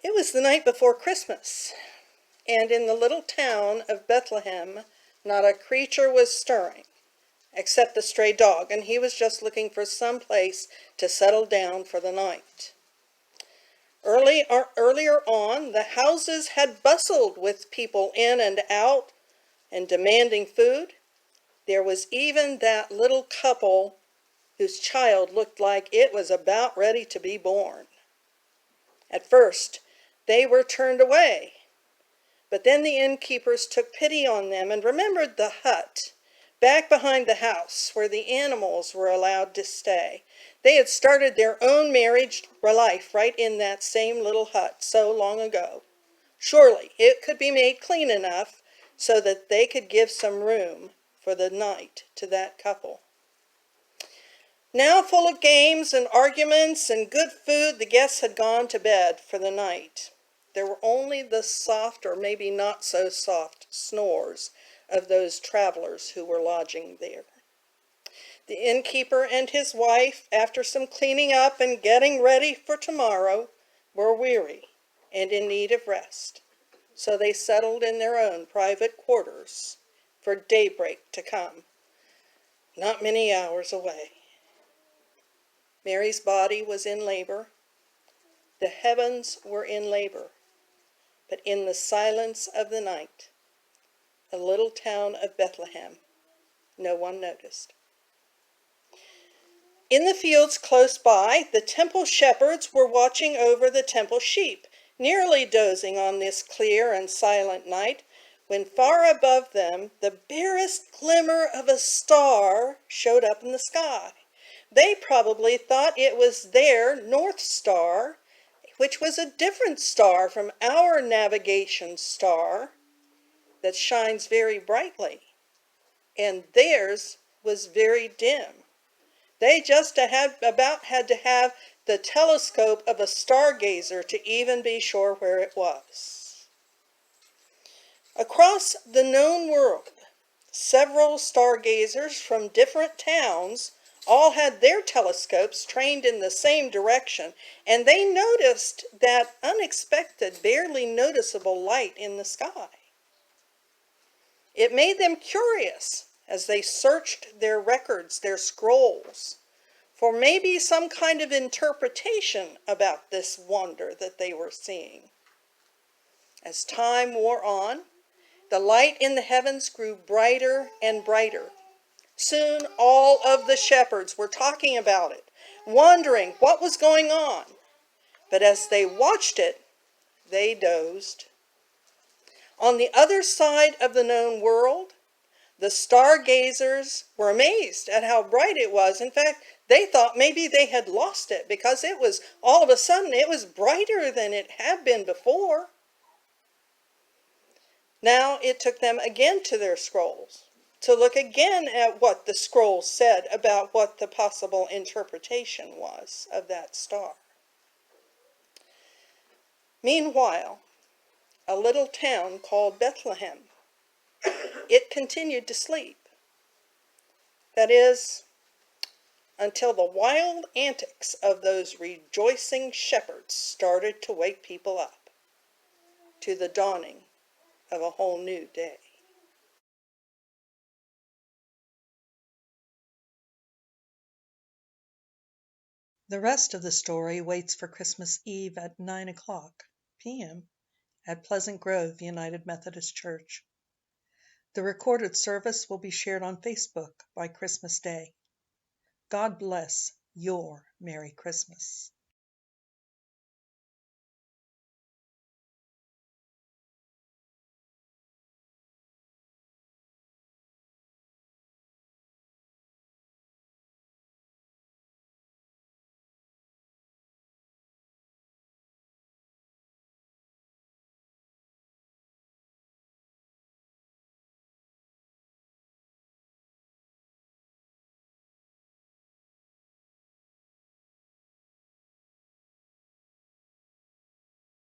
It was the night before Christmas, and in the little town of Bethlehem, not a creature was stirring, except the stray dog, and he was just looking for some place to settle down for the night. Earlier on, the houses had bustled with people in and out and demanding food. There was even that little couple whose child looked like it was about ready to be born. At first, they were turned away, but then the innkeepers took pity on them and remembered the hut back behind the house where the animals were allowed to stay. They had started their own marriage life right in that same little hut so long ago. Surely it could be made clean enough so that they could give some room for the night to that couple. Now full of games and arguments and good food, the guests had gone to bed for the night. There were only the soft, or maybe not so soft, snores of those travelers who were lodging there. The innkeeper and his wife, after some cleaning up and getting ready for tomorrow, were weary and in need of rest. So they settled in their own private quarters for daybreak to come, not many hours away. Mary's body was in labor. The heavens were in labor. But in the silence of the night, a little town of Bethlehem, no one noticed. In the fields close by, the temple shepherds were watching over the temple sheep, nearly dozing on this clear and silent night, when far above them the barest glimmer of a star showed up in the sky. They probably thought it was their North Star, which was a different star from our navigation star that shines very brightly, and theirs was very dim. They just had to have the telescope of a stargazer to even be sure where it was. Across the known world, several stargazers from different towns all had their telescopes trained in the same direction, and they noticed that unexpected, barely noticeable light in the sky. It made them curious as they searched their records, their scrolls, for maybe some kind of interpretation about this wonder that they were seeing. As time wore on, the light in the heavens grew brighter and brighter. Soon all of the shepherds were talking about it, wondering what was going on. But as they watched it, they dozed. On the other side of the known world, the stargazers were amazed at how bright it was. In fact, they thought maybe they had lost it because it was all of a sudden it was brighter than it had been before. Now it took them again to their scrolls to look again at what the scroll said about what the possible interpretation was of that star. Meanwhile, a little town called Bethlehem, it continued to sleep. That is, until the wild antics of those rejoicing shepherds started to wake people up to the dawning of a whole new day. The rest of the story waits for Christmas Eve at 9:00 p.m. at Pleasant Grove United Methodist Church. The recorded service will be shared on Facebook by Christmas Day. God bless your Merry Christmas.